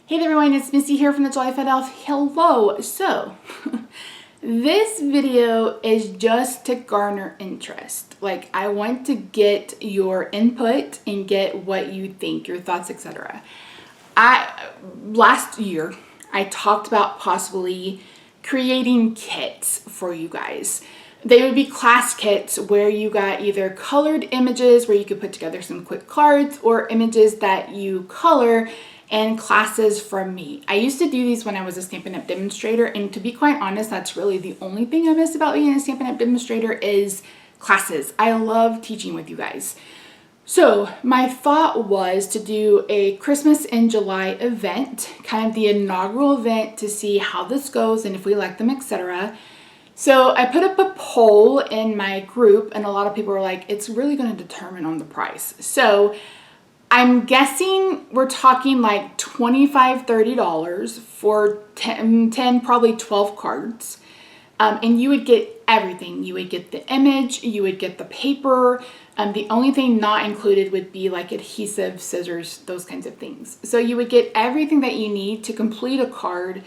Hey there everyone, it's Missy here from TheJollyFatElf. Hello! So, this video is just to garner interest. Like, I want to get your input and get what you think, your thoughts, etc. Last year, I talked about possibly creating kits for you guys. They would be class kits where you got either colored images where you could put together some quick cards or images that you color and classes from me. I used to do these when I was a Stampin' Up! Demonstrator, and to be quite honest, that's really the only thing I miss about being a Stampin' Up! Demonstrator is classes. I love teaching with you guys. So my thought was to do a Christmas in July event, kind of the inaugural event to see how this goes and if we like them, etc. So I put up a poll in my group and a lot of people were like, it's really going to determine on the price. So I'm guessing we're talking like $25, $30 for 10, probably 12 cards. And you would get everything. You would get the image, you would get the paper. The only thing not included would be like adhesive, scissors, those kinds of things. So you would get everything that you need to complete a card.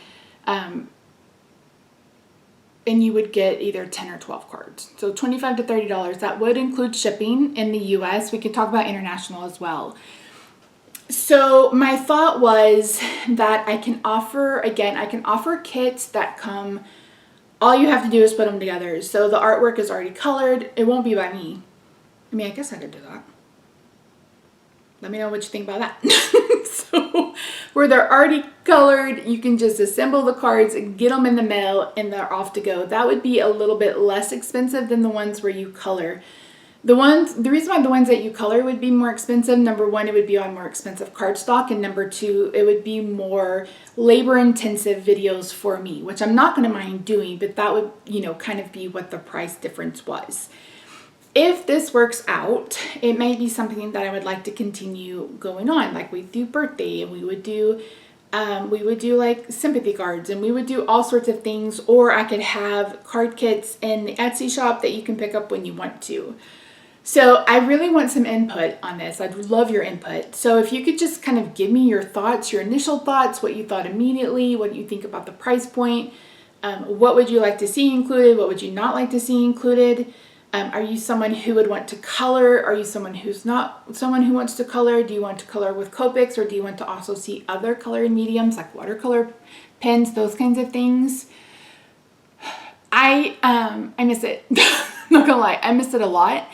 And you would get either 10 or 12 cards. So $25 to $30. That would include shipping in the US. We could talk about international as well. So my thought was that I can offer kits that come, all you have to do is put them together. So the artwork is already colored. It won't be by me. I mean, I guess I could do that. Let me know what you think about that. So where they're already colored, you can just assemble the cards and get them in the mail and they're off to go. That would be a little bit less expensive than the ones where you color. The reason why the ones that you color would be more expensive, number one, it would be on more expensive cardstock, and number two, it would be more labor intensive videos for me, which I'm not going to mind doing, but that would, kind of be what the price difference was. If this works out, it may be something that I would like to continue going on. Like we do birthday and we would do like sympathy cards and we would do all sorts of things, or I could have card kits in the Etsy shop that you can pick up when you want to. So I really want some input on this. I'd love your input. So if you could just kind of give me your thoughts, your initial thoughts, what you thought immediately, what you think about the price point, what would you like to see included, what would you not like to see included? Are you someone who would want to color? Are you someone who's not someone who wants to color? Do you want to color with Copics, or do you want to also see other coloring mediums like watercolor pens, those kinds of things? I miss it. Not gonna lie, I miss it a lot.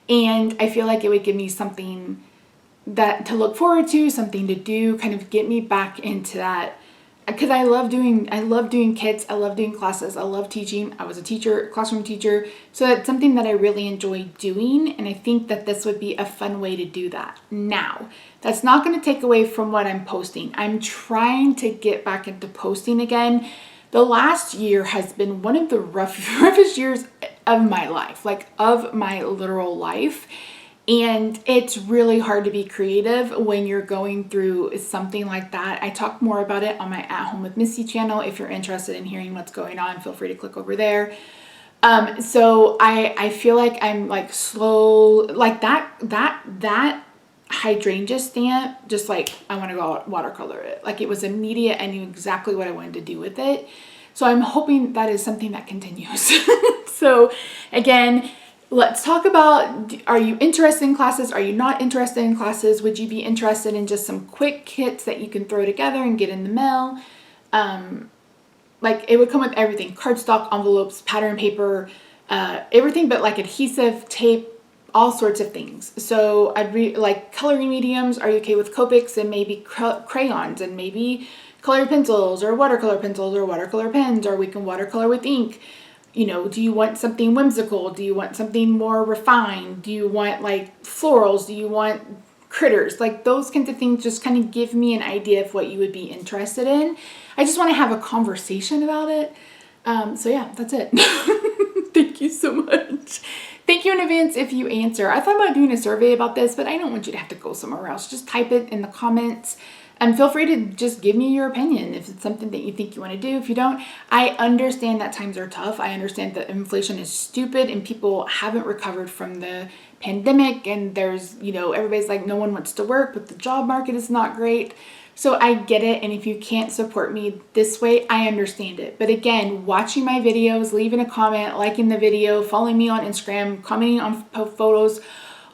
And I feel like it would give me something that to look forward to, something to do, kind of get me back into that. Because I love doing kits, I love doing classes, I love teaching. I was a teacher, classroom teacher, so that's something that I really enjoy doing, and I think that this would be a fun way to do that. Now, that's not going to take away from what I'm posting. I'm trying to get back into posting again. The last year has been one of the roughest years of my life, like of my literal life. And it's really hard to be creative when you're going through something like that. I talk more about it on my At Home with Missy channel. If you're interested in hearing what's going on, feel free to click over there. So I feel like I'm like slow, like that hydrangea stamp, just like I want to go watercolor it. Like it was immediate. I knew exactly what I wanted to do with it. So I'm hoping that is something that continues. So again, let's talk about, are you interested in classes? Are you not interested in classes? Would you be interested in just some quick kits that you can throw together and get in the mail? Like it would come with everything, cardstock, envelopes, pattern paper, everything but like adhesive, tape, all sorts of things. So like coloring mediums. Are you okay with Copics and maybe crayons and maybe colored pencils or watercolor pens, or we can watercolor with ink? Do you want something whimsical? Do you want something more refined? Do you want like florals? Do you want critters? Like those kinds of things just kind of give me an idea of what you would be interested in. I just want to have a conversation about it. So yeah, that's it. Thank you so much. Thank you in advance if you answer. I thought about doing a survey about this, but I don't want you to have to go somewhere else. Just type it in the comments. And feel free to just give me your opinion if it's something that you think you want to do. If you don't, I understand that times are tough. I understand that inflation is stupid and people haven't recovered from the pandemic. And there's, everybody's like, no one wants to work, but the job market is not great. So I get it, and if you can't support me this way, I understand it. But again, watching my videos, leaving a comment, liking the video, following me on Instagram, commenting on photos,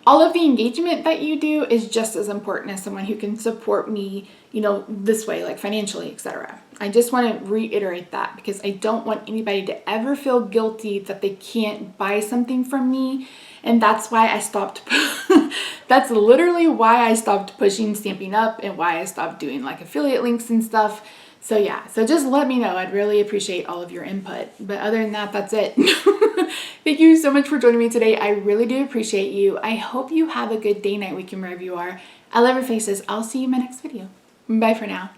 all of the engagement that you do is just as important as someone who can support me, you know, this way, like financially, etc. I just want to reiterate that because I don't want anybody to ever feel guilty that they can't buy something from me. And that's why I stopped. That's literally why I stopped pushing Stampin' Up! And why I stopped doing like affiliate links and stuff. So yeah, so just let me know. I'd really appreciate all of your input. But other than that, that's it. Thank you so much for joining me today. I really do appreciate you. I hope you have a good day, night, weekend, wherever you are. I love your faces. I'll see you in my next video. Bye for now.